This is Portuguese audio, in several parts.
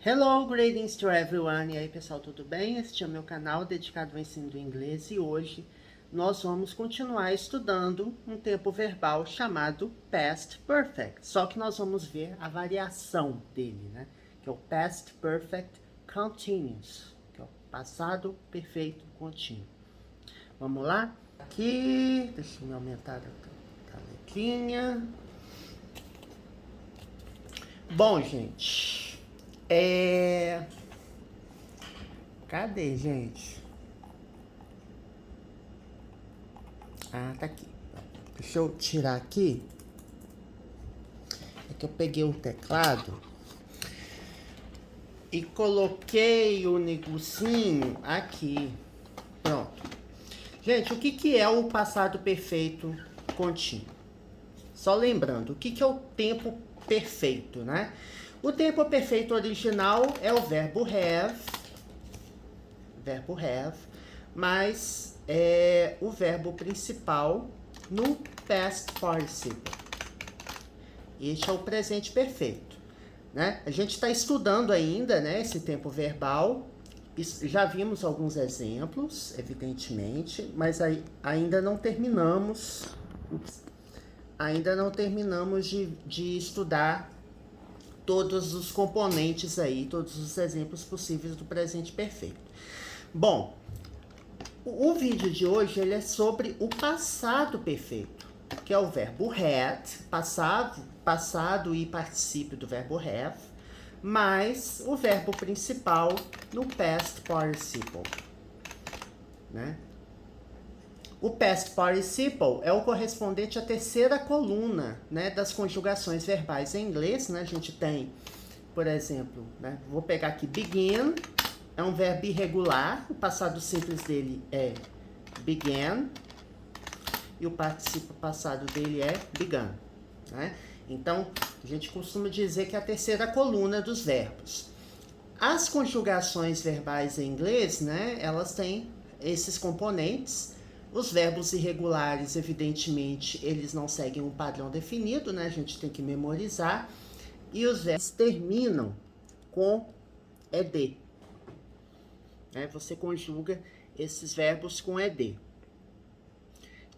Hello, greetings to everyone! E aí pessoal, tudo bem? Este é o meu canal dedicado ao ensino do inglês e hoje nós vamos continuar estudando um tempo verbal chamado Past Perfect. Só que nós vamos ver a variação dele, né? Que é o Past Perfect Continuous, que é o passado perfeito contínuo. Vamos lá? Aqui, deixa eu aumentar a letrinha. Bom, gente, cadê, gente? Ah, tá aqui. Deixa eu tirar aqui. É que eu peguei o teclado e coloquei o negocinho aqui. Pronto. Gente, o que é o passado perfeito contínuo? Só lembrando, o que é o tempo perfeito, né? O tempo perfeito original é o verbo have, mas é o verbo principal no past participle. Este é o presente perfeito, né? A gente está estudando ainda, né, esse tempo verbal. Já vimos alguns exemplos, evidentemente, mas ainda não terminamos. Ainda não terminamos de estudar todos os componentes aí, todos os exemplos possíveis do presente perfeito. Bom, o vídeo de hoje ele é sobre o passado perfeito, que é o verbo had, passado e particípio do verbo have, mais o verbo principal no past participle, né? O past participle é o correspondente à terceira coluna, né, das conjugações verbais em inglês, né? A gente tem, por exemplo, né, vou pegar aqui begin, é um verbo irregular, o passado simples dele é began e o particípio passado dele é begun, né? Então, a gente costuma dizer que é a terceira coluna dos verbos. As conjugações verbais em inglês, né, elas têm esses componentes. Os verbos irregulares, evidentemente, eles não seguem um padrão definido, né? A gente tem que memorizar. E os verbos terminam com ed. Né? Você conjuga esses verbos com ed.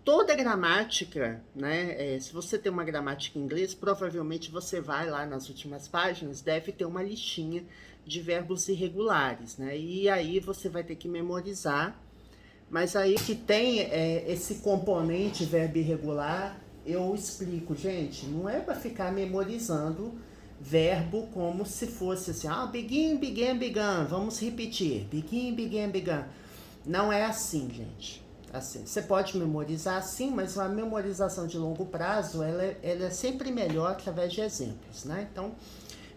Toda gramática, né? Se você tem uma gramática em inglês, provavelmente você vai lá nas últimas páginas, deve ter uma listinha de verbos irregulares, né? E aí você vai ter que memorizar. Mas aí que tem esse componente verbo irregular, eu explico, gente, não é para ficar memorizando verbo como se fosse assim, begin, began, begun, vamos repetir, begin, began, begun. Não é assim, gente. Assim, você pode memorizar assim, mas a memorização de longo prazo, ela é sempre melhor através de exemplos, né? Então,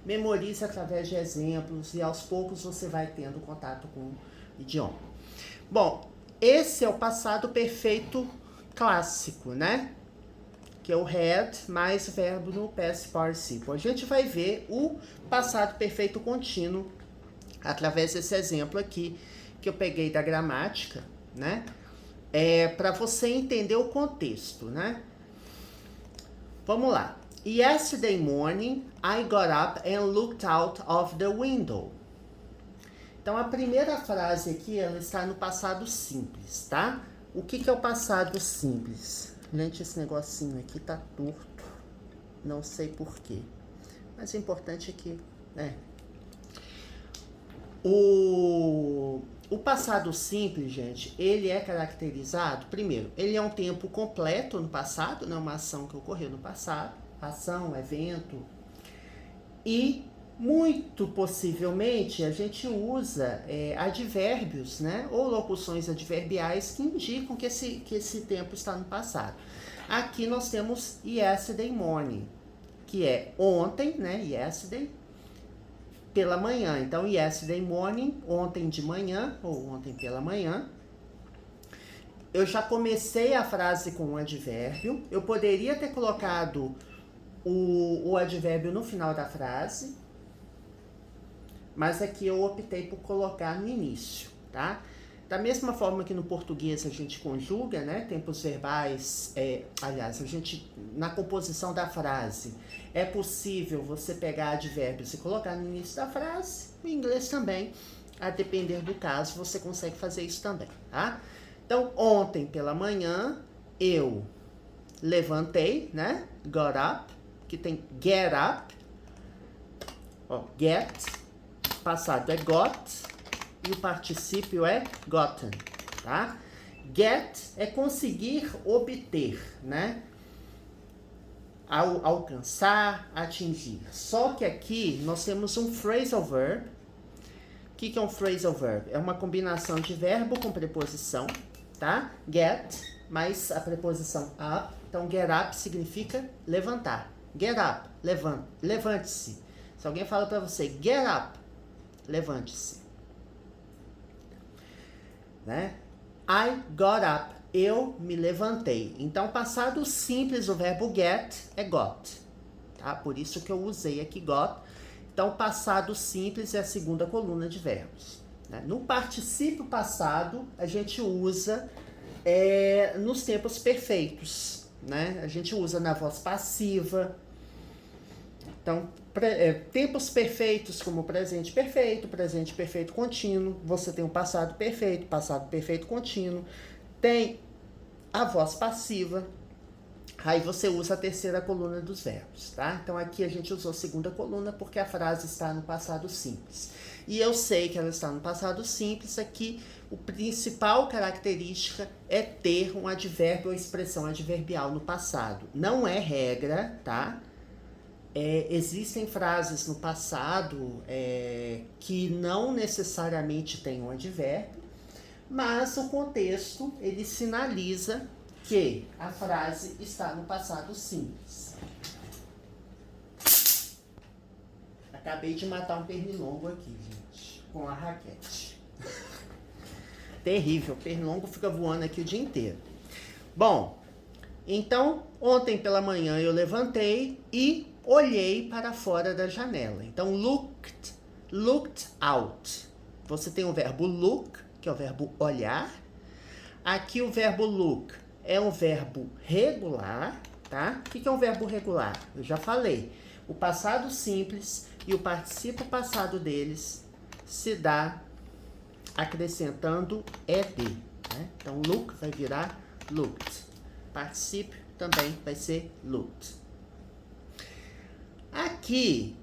memorize através de exemplos e aos poucos você vai tendo contato com o idioma. Bom, esse é o passado perfeito clássico, né? Que é o had mais verbo no past participle. A gente vai ver o passado perfeito contínuo através desse exemplo aqui que eu peguei da gramática, né? Para você entender o contexto, né? Vamos lá. Yesterday morning, I got up and looked out of the window. Então, a primeira frase aqui, ela está no passado simples, tá? O que é o passado simples? Gente, esse negocinho aqui tá torto. Não sei porquê. Mas o importante é que, né? O passado simples, gente, ele é caracterizado, primeiro, ele é um tempo completo no passado, né? Uma ação que ocorreu no passado. Ação, evento. E muito possivelmente a gente usa advérbios, né, ou locuções adverbiais que indicam que esse tempo está no passado. Aqui nós temos yesterday morning, que é ontem, né, yesterday, pela manhã. Então, yesterday morning, ontem de manhã, ou ontem pela manhã. Eu já comecei a frase com um advérbio. Eu poderia ter colocado o advérbio no final da frase, mas aqui eu optei por colocar no início, tá? Da mesma forma que no português a gente conjuga, né? Tempos verbais, aliás, a gente, na composição da frase, é possível você pegar advérbios e colocar no início da frase. No inglês também, a depender do caso, você consegue fazer isso também, tá? Então, ontem pela manhã, eu levantei, né? Got up, que tem get up. Ó, get, passado é got, e o particípio é gotten, tá? Get é conseguir, obter, né? Alcançar, atingir. Só que aqui nós temos um phrasal verb. O que é um phrasal verb? É uma combinação de verbo com preposição, tá? Get, mais a preposição up. Então, get up significa levantar. Get up, levante-se. Se alguém fala para você, get up, levante-se. Né? I got up, eu me levantei. Então, passado simples, o verbo get é got. Tá? Por isso que eu usei aqui got. Então, passado simples é a segunda coluna de verbos. Né? No particípio passado, a gente usa nos tempos perfeitos. Né? A gente usa na voz passiva. Então, tempos perfeitos como presente perfeito contínuo. Você tem o passado perfeito contínuo. Tem a voz passiva. Aí você usa a terceira coluna dos verbos, tá? Então aqui a gente usou a segunda coluna porque a frase está no passado simples. E eu sei que ela está no passado simples, aqui o principal característica é ter um advérbio ou expressão adverbial no passado. Não é regra, tá? Existem frases no passado que não necessariamente têm um advérbio, mas o contexto ele sinaliza que a frase está no passado simples. Acabei de matar um pernilongo aqui, gente, com a raquete. Terrível, o pernilongo fica voando aqui o dia inteiro. Bom, então, ontem pela manhã eu levantei e olhei para fora da janela. Então, looked out. Você tem o verbo look, que é o verbo olhar. Aqui o verbo look é um verbo regular, tá? O que é um verbo regular? Eu já falei. O passado simples e o particípio passado deles se dá acrescentando ed, né? Então, look vai virar looked. Particípio também vai ser looked. Aqui,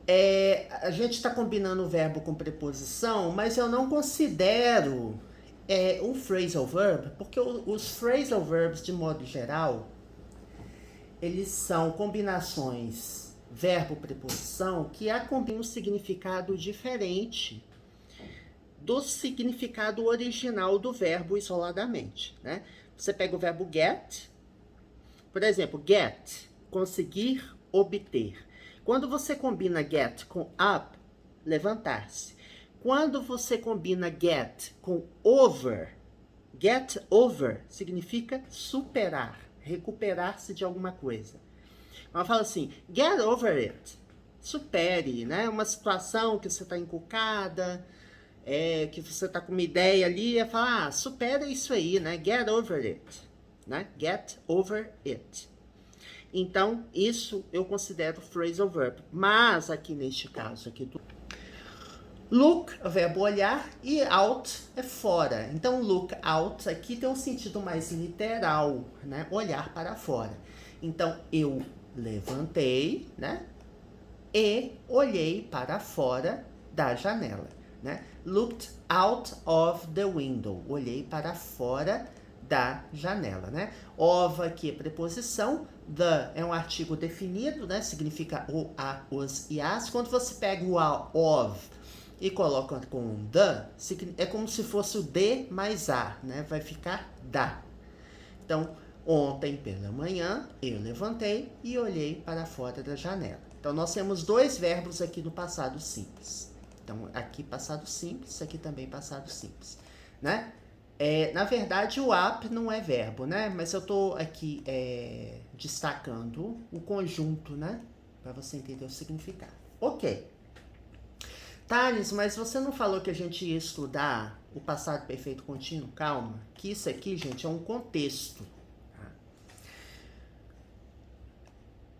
a gente está combinando o verbo com preposição, mas eu não considero um phrasal verb, porque os phrasal verbs, de modo geral, eles são combinações verbo-preposição que combinam um significado diferente do significado original do verbo isoladamente, né? Você pega o verbo get, por exemplo, get, conseguir, obter. Quando você combina get com up, levantar-se. Quando você combina get com over significa superar, recuperar-se de alguma coisa. Ela fala assim, get over it, supere, né? Uma situação que você está encucada, que você está com uma ideia ali, é falar, supera isso aí, né? Get over it, né? Get over it. Então, isso eu considero phrasal verb. Mas, aqui neste caso aqui do look, o verbo olhar, e out é fora. Então, look out aqui tem um sentido mais literal, né? Olhar para fora. Então, eu levantei, né? E olhei para fora da janela, né? Looked out of the window. Olhei para fora da janela, né? Of aqui é preposição. The é um artigo definido, né? Significa o, a, os e as. Quando você pega o a, of e coloca com the, é como se fosse o de mais a, né? Vai ficar da. Então, ontem pela manhã, eu levantei e olhei para fora da janela. Então, nós temos dois verbos aqui no passado simples. Então, aqui passado simples, aqui também passado simples, né? Na verdade, o up não é verbo, né? Mas eu tô aqui destacando o conjunto, né? Para você entender o significado. Ok. Thales, mas você não falou que a gente ia estudar o passado perfeito contínuo? Calma, que isso aqui, gente, é um contexto.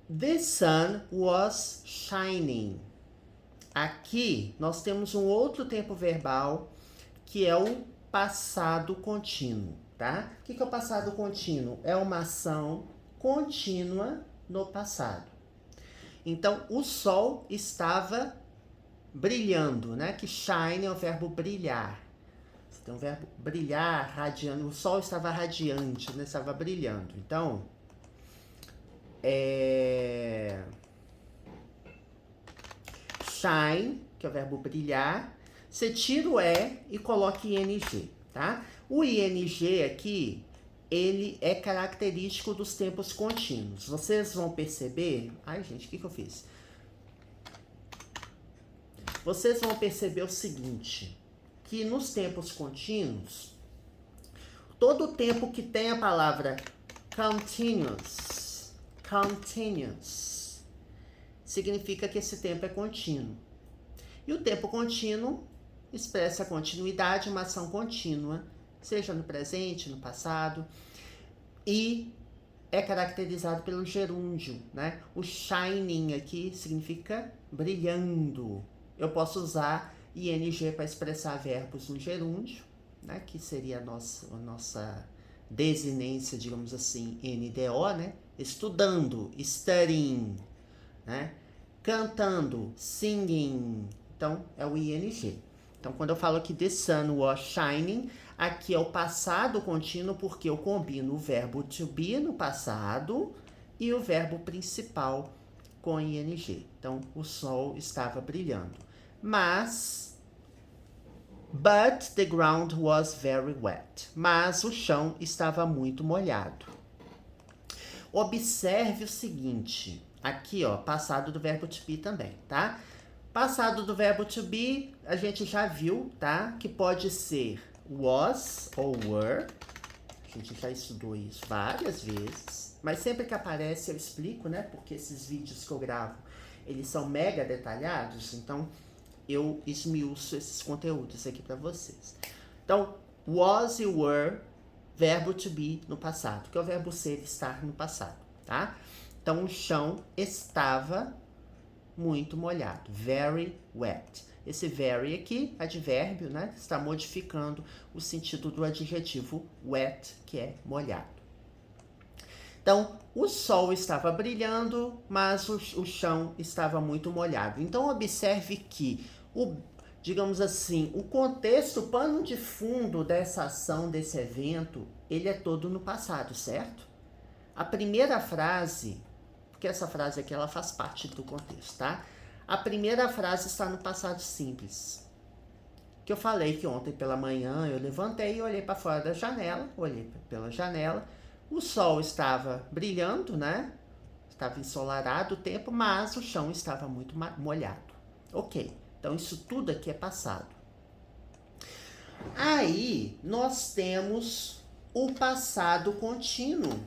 The sun was shining. Aqui nós temos um outro tempo verbal que é o passado contínuo, tá? O que é o passado contínuo? É uma ação contínua no passado. Então, o sol estava brilhando, né? Que shine é o verbo brilhar. Você tem o verbo brilhar, radiando. O sol estava radiante, né? Estava brilhando. Então, shine, que é o verbo brilhar. Você tira o e coloca ing, tá? O ing aqui, ele é característico dos tempos contínuos. Vocês vão perceber... Ai, gente, o que eu fiz? Vocês vão perceber o seguinte, que nos tempos contínuos, todo tempo que tem a palavra continuous, significa que esse tempo é contínuo. E o tempo contínuo expressa a continuidade, uma ação contínua, seja no presente, no passado, e é caracterizado pelo gerúndio, né? O shining aqui significa brilhando. Eu posso usar ing para expressar verbos no gerúndio, né? Que seria a nossa desinência, digamos assim, NDO, né? Estudando, studying, né? Cantando, singing. Então, é o ing. Então, quando eu falo que the sun was shining, aqui é o passado contínuo, porque eu combino o verbo to be no passado e o verbo principal com ing. Então, o sol estava brilhando. But the ground was very wet. Mas o chão estava muito molhado. Observe o seguinte, aqui ó, passado do verbo to be também, tá? Passado do verbo to be, a gente já viu, tá? Que pode ser was ou were. A gente já estudou isso várias vezes. Mas sempre que aparece eu explico, né? Porque esses vídeos que eu gravo, eles são mega detalhados. Então, eu esmiuço esses conteúdos aqui para vocês. Então, was e were, verbo to be no passado. Que é o verbo ser, estar no passado, tá? Então, o chão estava muito molhado. Very wet. Esse very aqui, advérbio, né? Está modificando o sentido do adjetivo wet, que é molhado. Então, o sol estava brilhando, mas o chão estava muito molhado. Então, observe que, digamos assim, o contexto, o pano de fundo dessa ação, desse evento, ele é todo no passado, certo? A primeira frase... porque essa frase aqui ela faz parte do contexto, tá? A primeira frase está no passado simples. Que eu falei que ontem pela manhã eu levantei e olhei para fora da janela, olhei pela janela, o sol estava brilhando, né? Estava ensolarado o tempo, mas o chão estava muito molhado. Ok, então isso tudo aqui é passado. Aí nós temos o passado contínuo.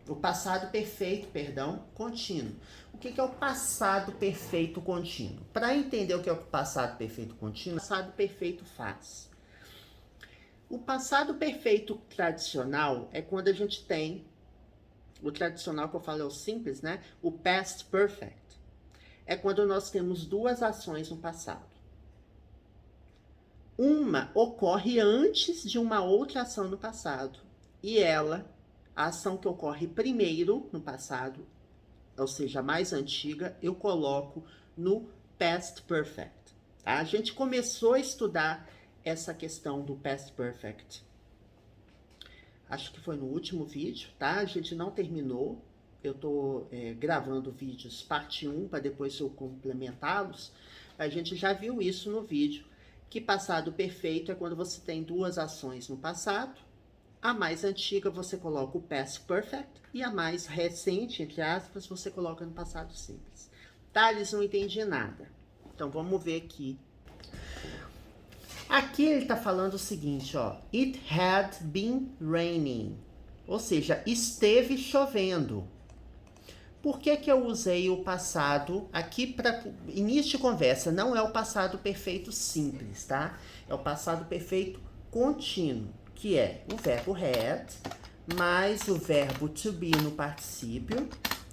O passado perfeito, perdão, contínuo. O que é o passado perfeito contínuo? Para entender o que é o passado perfeito contínuo, o passado perfeito faz. O passado perfeito tradicional é quando a gente tem, o tradicional que eu falo é o simples, né? O past perfect. É quando nós temos duas ações no passado. Uma ocorre antes de uma outra ação no passado. E ela... a ação que ocorre primeiro no passado, ou seja, a mais antiga, eu coloco no past perfect. Tá? A gente começou a estudar essa questão do past perfect. Acho que foi no último vídeo, tá? A gente não terminou. Eu tô gravando vídeos parte 1 para depois eu complementá-los. A gente já viu isso no vídeo, que passado perfeito é quando você tem duas ações no passado. A mais antiga você coloca o past perfect e a mais recente, entre aspas, você coloca no passado simples. Thales, não entendi nada. Então vamos ver aqui. Aqui ele está falando o seguinte, ó. It had been raining. Ou seja, esteve chovendo. Por que que eu usei o passado aqui para início de conversa? Não é o passado perfeito simples, tá? É o passado perfeito contínuo, que é o verbo had mais o verbo to be no particípio,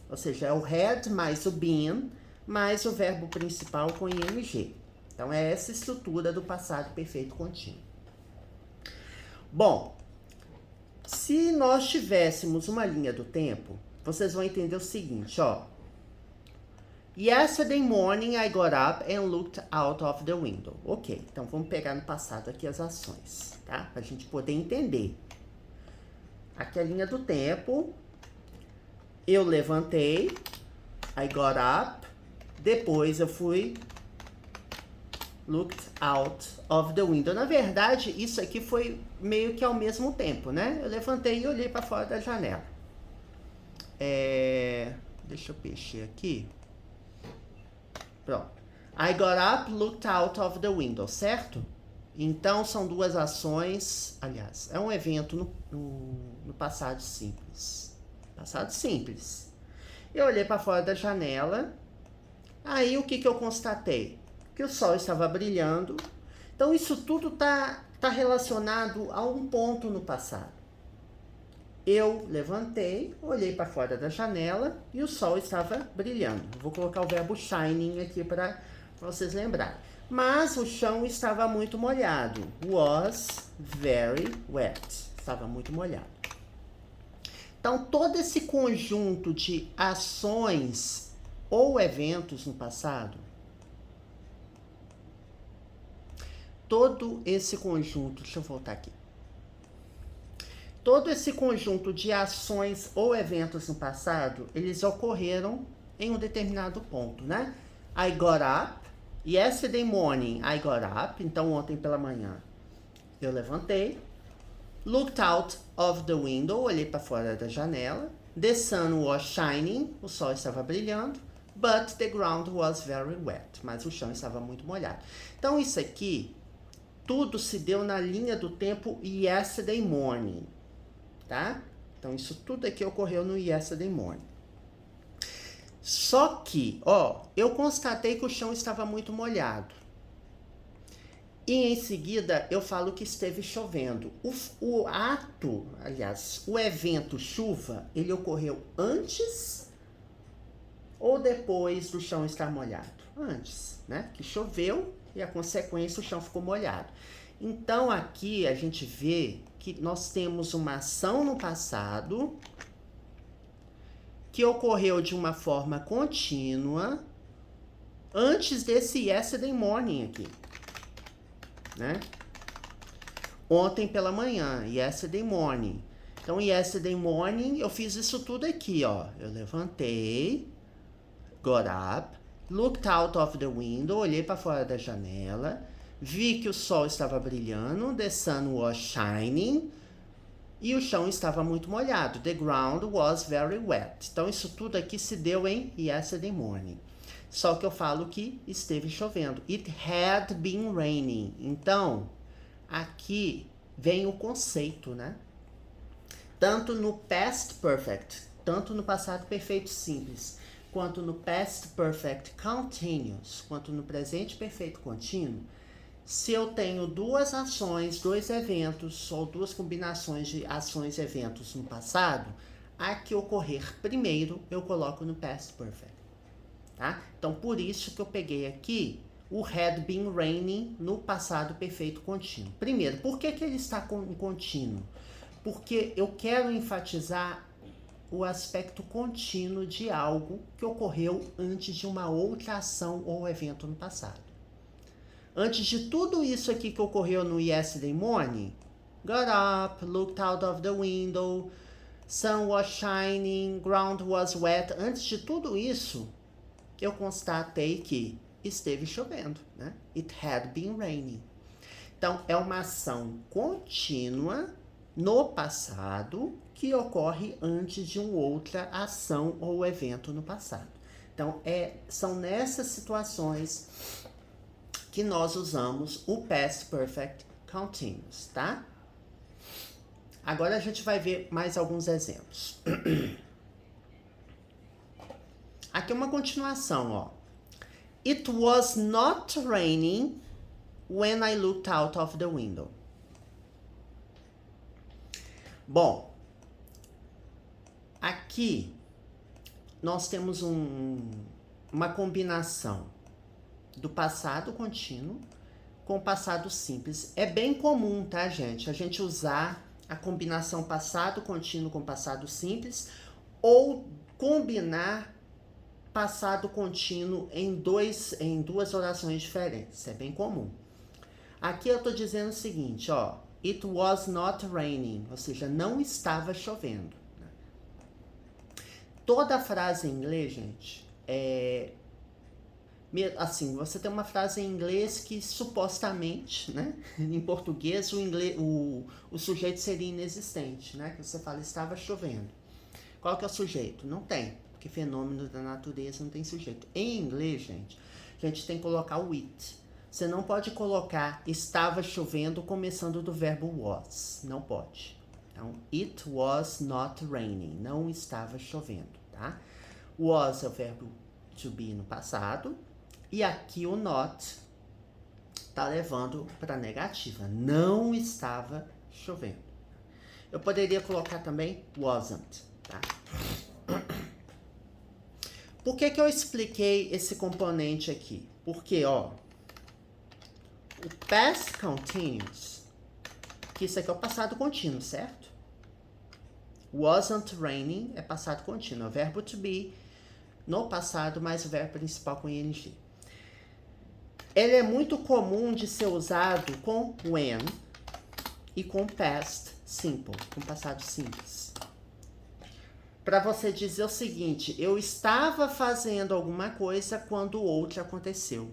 ou seja, é o had mais o been mais o verbo principal com ing. Então é essa estrutura do passado perfeito contínuo. Bom, se nós tivéssemos uma linha do tempo, vocês vão entender o seguinte, ó. Yesterday morning I got up and looked out of the window. Ok, então vamos pegar no passado aqui as ações, tá? Pra gente poder entender. Aqui a linha do tempo. Eu levantei, I got up. Depois eu fui, looked out of the window. Na verdade, isso aqui foi meio que ao mesmo tempo, né? Eu levantei e olhei para fora da janela. Deixa eu mexer aqui. Pronto. I got up, looked out of the window, certo? Então, são duas ações. Aliás, é um evento no passado simples. Passado simples. Eu olhei para fora da janela. Aí, o que eu constatei? Que o sol estava brilhando. Então, isso tudo tá relacionado a um ponto no passado. Eu levantei, olhei para fora da janela e o sol estava brilhando. Vou colocar o verbo shining aqui para vocês lembrarem. Mas o chão estava muito molhado. Was very wet. Estava muito molhado. Então, todo esse conjunto de ações ou eventos no passado, todo esse conjunto, deixa eu voltar aqui. Todo esse conjunto de ações ou eventos no passado, eles ocorreram em um determinado ponto, né? I got up. Yesterday morning, I got up. Então, ontem pela manhã, eu levantei. Looked out of the window. Olhei para fora da janela. The sun was shining. O sol estava brilhando. But the ground was very wet. Mas o chão estava muito molhado. Então, isso aqui, tudo se deu na linha do tempo yesterday morning. Tá? Então, isso tudo aqui ocorreu no yesterday morning. Só que, ó, eu constatei que o chão estava muito molhado. E em seguida, eu falo que esteve chovendo. O ato, aliás, o evento chuva, ele ocorreu antes ou depois do chão estar molhado? Antes, né? Que choveu e a consequência, o chão ficou molhado. Então, aqui a gente vê que nós temos uma ação no passado que ocorreu de uma forma contínua antes desse yesterday morning aqui, né? Ontem pela manhã, yesterday morning. Então, yesterday morning, eu fiz isso tudo aqui, ó. Eu levantei, got up, looked out of the window, olhei para fora da janela, vi que o sol estava brilhando, the sun was shining, e o chão estava muito molhado. The ground was very wet. Então, isso tudo aqui se deu em yesterday morning. Só que eu falo que esteve chovendo. It had been raining. Então, aqui vem o conceito, né? Tanto no past perfect, tanto no passado perfeito simples, quanto no past perfect continuous, quanto no presente perfeito contínuo, se eu tenho duas ações, dois eventos ou duas combinações de ações e eventos no passado, a que ocorrer primeiro eu coloco no past perfect, tá? Então, por isso que eu peguei aqui o had been raining no passado perfeito contínuo. Primeiro, por que ele está em contínuo? Porque eu quero enfatizar o aspecto contínuo de algo que ocorreu antes de uma outra ação ou evento no passado. Antes de tudo isso aqui que ocorreu no yesterday morning, got up, looked out of the window, sun was shining, ground was wet. Antes de tudo isso, eu constatei que esteve chovendo, né? It had been raining. Então, é uma ação contínua no passado que ocorre antes de uma outra ação ou evento no passado. Então, são nessas situações que nós usamos o past perfect continuous, tá? Agora a gente vai ver mais alguns exemplos. Aqui é uma continuação, ó. It was not raining when I looked out of the window. Bom, aqui nós temos uma combinação do passado contínuo com o passado simples. É bem comum, tá, gente? A gente usar a combinação passado contínuo com passado simples ou combinar passado contínuo em duas orações diferentes. É bem comum. Aqui eu tô dizendo o seguinte, ó. It was not raining, ou seja, não estava chovendo. Toda frase em inglês, gente, assim, você tem uma frase em inglês que supostamente, né, em português o sujeito seria inexistente, né, que você fala estava chovendo. Qual que é o sujeito? Não tem, porque fenômeno da natureza não tem sujeito. Em inglês, gente, a gente tem que colocar o it. Você não pode colocar estava chovendo começando do verbo was, não pode. Então, it was not raining, não estava chovendo, tá? Was é o verbo to be no passado, e aqui o not tá levando para negativa, não estava chovendo. Eu poderia colocar também wasn't, tá? Por que eu expliquei esse componente aqui? Porque, ó, o past continuous, que isso aqui é o passado contínuo, certo? Wasn't raining é passado contínuo, é o verbo to be no passado mais o verbo principal com ing. Ele é muito comum de ser usado com when e com past simple, com passado simples. Para você dizer o seguinte, eu estava fazendo alguma coisa quando outra aconteceu,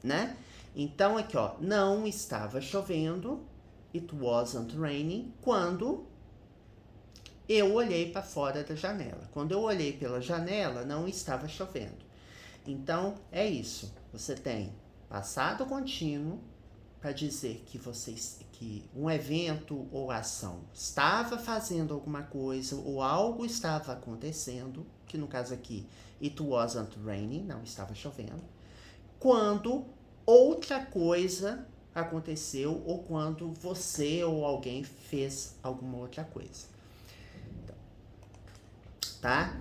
né? Então aqui, ó, não estava chovendo, it wasn't raining, quando eu olhei para fora da janela. Quando eu olhei pela janela, não estava chovendo. Então, é isso. Você tem passado contínuo para dizer que um evento ou ação estava fazendo alguma coisa ou algo estava acontecendo, que no caso aqui, it wasn't raining, não estava chovendo, quando outra coisa aconteceu ou quando você ou alguém fez alguma outra coisa. Tá?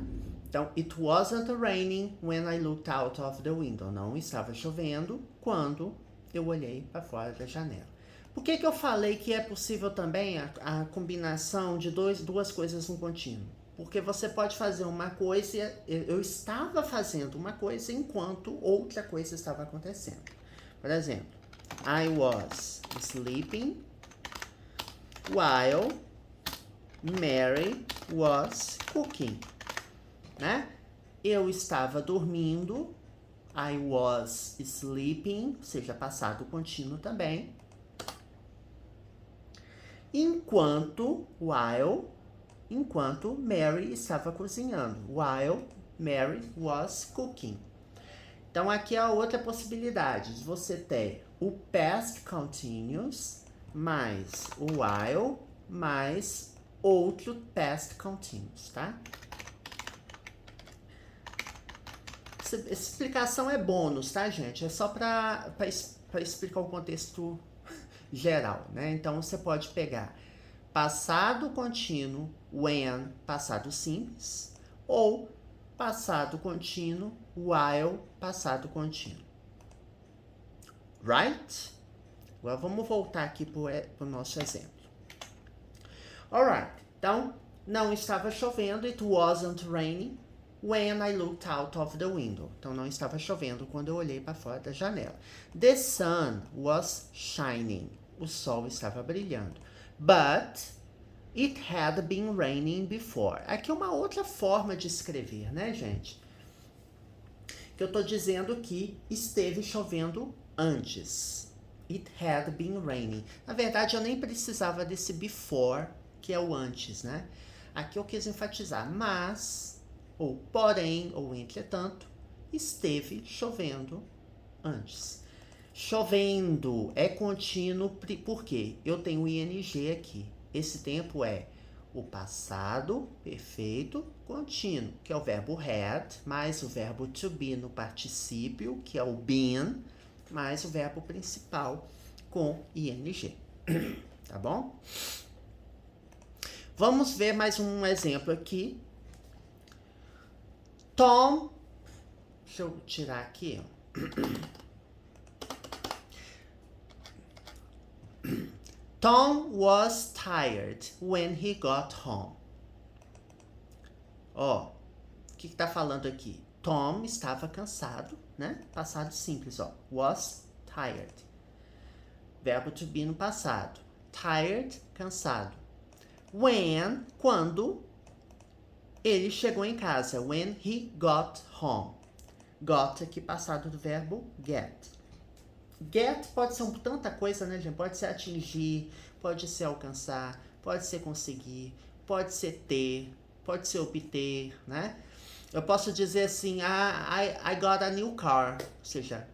Então, it wasn't raining when I looked out of the window. Não estava chovendo quando eu olhei para fora da janela. Por que eu falei que é possível também a combinação de duas coisas no contínuo? Porque você pode fazer uma coisa, eu estava fazendo uma coisa enquanto outra coisa estava acontecendo. Por exemplo, I was sleeping while Mary was cooking, né? Eu estava dormindo, I was sleeping, ou seja, passado contínuo também. Enquanto Mary estava cozinhando, while Mary was cooking. Então aqui é a outra possibilidade de você ter o past continuous mais o while mais outro past continuous, tá? Essa explicação é bônus, tá, gente? É só para explicar o contexto geral, né? Então você pode pegar passado contínuo when, passado simples, ou passado contínuo while, passado contínuo. Right? Agora vamos voltar aqui pro nosso exemplo. Alright, então não estava chovendo, it wasn't raining when I looked out of the window. Então não estava chovendo quando eu olhei para fora da janela. The sun was shining. O sol estava brilhando. But it had been raining before. Aqui é uma outra forma de escrever, né, gente? Que eu tô dizendo que esteve chovendo antes. It had been raining. Na verdade, eu nem precisava desse before, que é o antes, né? Aqui eu quis enfatizar, mas, ou porém, ou entretanto, esteve chovendo antes. Chovendo é contínuo, por quê? Eu tenho o ing aqui. Esse tempo é o passado perfeito contínuo, que é o verbo had, mais o verbo to be no particípio, que é o been, mais o verbo principal com ing. Tá bom? Vamos ver mais um exemplo aqui. Tom, deixa eu tirar aqui, ó. Tom was tired when he got home. Ó, o que tá falando aqui? Tom estava cansado, né? Passado simples, ó. Was tired. Verbo to be no passado. Tired, cansado. When, quando ele chegou em casa. When he got home. Got aqui passado do verbo get. Get pode ser tanta coisa, né, gente? Pode ser atingir, pode ser alcançar, pode ser conseguir, pode ser ter, pode ser obter, né? Eu posso dizer assim, I got a new car. Ou seja,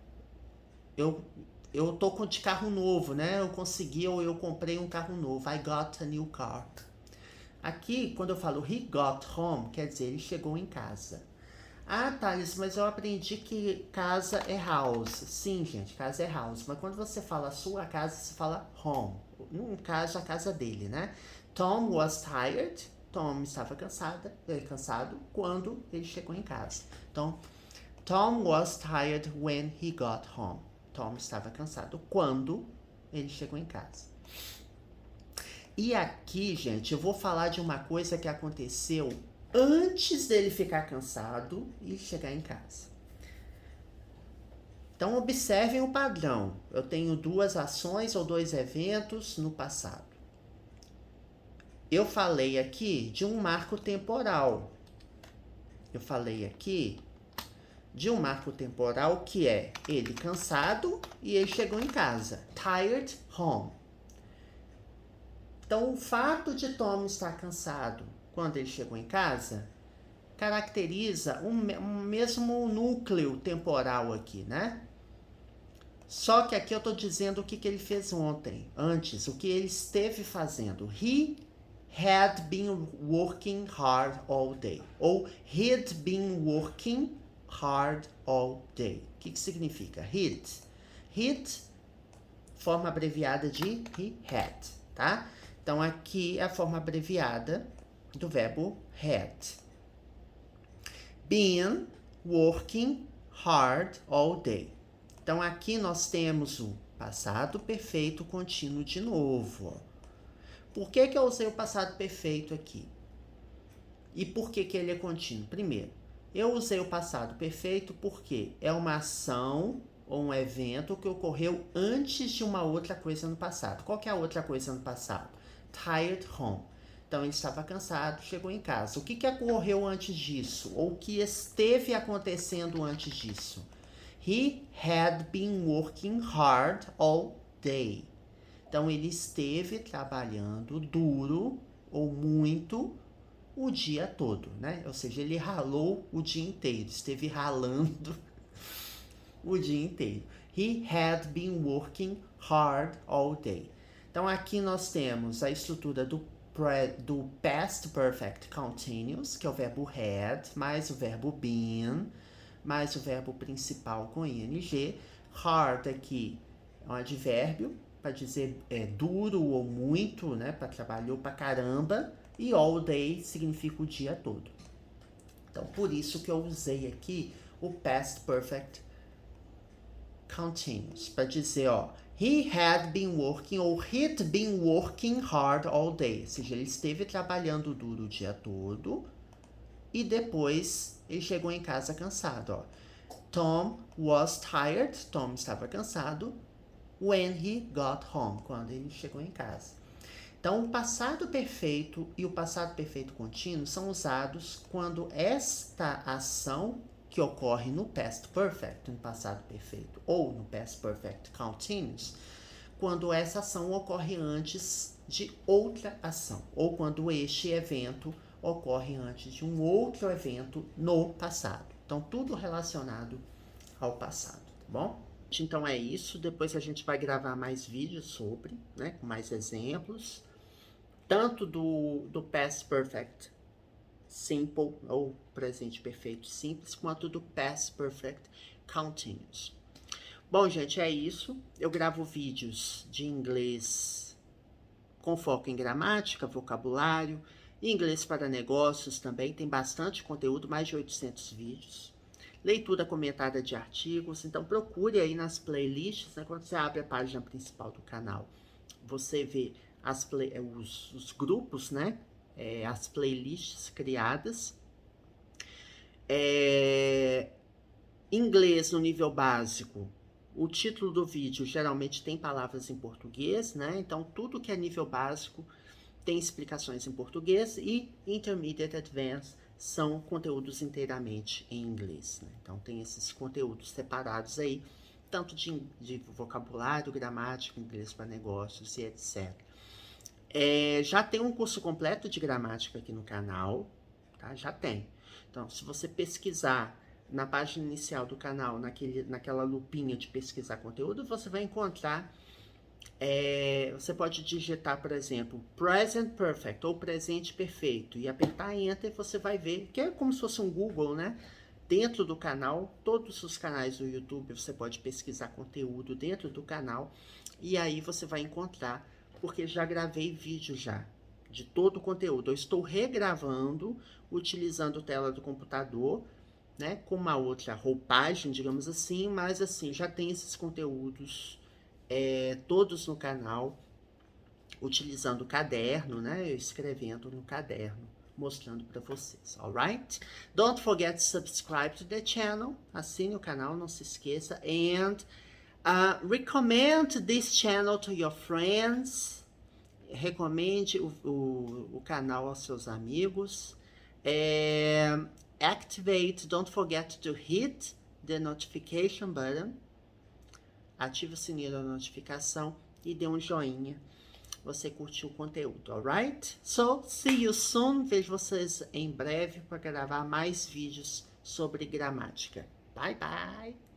eu tô de carro novo, né? Eu consegui ou eu comprei um carro novo. I got a new car. Aqui, quando eu falo he got home, quer dizer, ele chegou em casa. Ah, Thales, mas eu aprendi que casa é house. Sim, gente, casa é house. Mas quando você fala sua casa, você fala home. No caso, a casa dele, né? Tom was tired. Tom estava cansado quando ele chegou em casa. Então, Tom was tired when he got home. Tom estava cansado quando ele chegou em casa. E aqui, gente, eu vou falar de uma coisa que aconteceu antes dele ficar cansado e chegar em casa. Então, observem o padrão. Eu tenho 2 ações ou 2 eventos no passado. Eu falei aqui de um marco temporal. Eu falei aqui de um marco temporal que é ele cansado e ele chegou em casa. Tired, home. Então, o fato de Tom estar cansado quando ele chegou em casa caracteriza um mesmo núcleo temporal aqui, né? Só que aqui eu estou dizendo o que ele fez antes, o que ele esteve fazendo. He had been working hard all day. Ou he'd been working hard all day. O que significa? He'd. He'd, forma abreviada de he had, tá? Então aqui é a forma abreviada do verbo had. Been working hard all day. Então aqui nós temos o passado perfeito contínuo de novo. Ó. Por que eu usei o passado perfeito aqui? E por que ele é contínuo? Primeiro, eu usei o passado perfeito porque é uma ação ou um evento que ocorreu antes de uma outra coisa no passado. Qual que é a outra coisa no passado? Tired home. Então, ele estava cansado, chegou em casa. O que ocorreu antes disso? Ou o que esteve acontecendo antes disso? He had been working hard all day. Então, ele esteve trabalhando duro ou muito o dia todo, né? Ou seja, ele ralou o dia inteiro. Esteve ralando o dia inteiro. He had been working hard all day. Então, aqui nós temos a estrutura do past perfect continuous, que é o verbo had, mais o verbo been, mais o verbo principal com ing. Hard aqui é um advérbio, para dizer duro ou muito, né? Para trabalhou para caramba. E all day significa o dia todo. Então, por isso que eu usei aqui o past perfect continuous, para dizer, ó, he had been working ou he'd been working hard all day. Ou seja, ele esteve trabalhando duro o dia todo e depois ele chegou em casa cansado, ó. Tom was tired, Tom estava cansado, when he got home, quando ele chegou em casa. Então, o passado perfeito e o passado perfeito contínuo são usados quando esta ação que ocorre no past perfect, no passado perfeito, ou no past perfect continuous, quando essa ação ocorre antes de outra ação, ou quando este evento ocorre antes de um outro evento no passado. Então, tudo relacionado ao passado, tá bom? Então é isso, depois a gente vai gravar mais vídeos sobre, né, com mais exemplos. tanto do Past Perfect Simple, ou presente perfeito simples, quanto do Past Perfect Continuous. Bom, gente, é isso. Eu gravo vídeos de inglês com foco em gramática, vocabulário, inglês para negócios também, tem bastante conteúdo, mais de 800 vídeos. Leitura comentada de artigos, então procure aí nas playlists, né, quando você abre a página principal do canal. Você vê os grupos, né, as playlists criadas. Inglês no nível básico, o título do vídeo geralmente tem palavras em português, né? Então, tudo que é nível básico tem explicações em português, e Intermediate Advanced são conteúdos inteiramente em inglês, né? Então, tem esses conteúdos separados aí, tanto de vocabulário, gramática, inglês para negócios e etc. Já tem um curso completo de gramática aqui no canal, tá? Já tem. Então, se você pesquisar na página inicial do canal, naquela lupinha de pesquisar conteúdo, você vai encontrar, você pode digitar, por exemplo, Present Perfect ou Presente Perfeito e apertar Enter, você vai ver, que é como se fosse um Google, né? Dentro do canal, todos os canais do YouTube, você pode pesquisar conteúdo dentro do canal e aí você vai encontrar, porque já gravei vídeo já de todo o conteúdo. Eu estou regravando, utilizando tela do computador, né, com uma outra roupagem, digamos assim, mas assim, já tem esses conteúdos todos no canal, utilizando o caderno, né, eu escrevendo no caderno, mostrando para vocês, alright? Don't forget to subscribe to the channel, assine o canal, não se esqueça, and recommend this channel to your friends, recomende o canal aos seus amigos, activate, don't forget to hit the notification button, ative o sininho da notificação e dê um joinha, você curtiu o conteúdo, alright? So, see you soon, vejo vocês em breve para gravar mais vídeos sobre gramática. Bye, bye!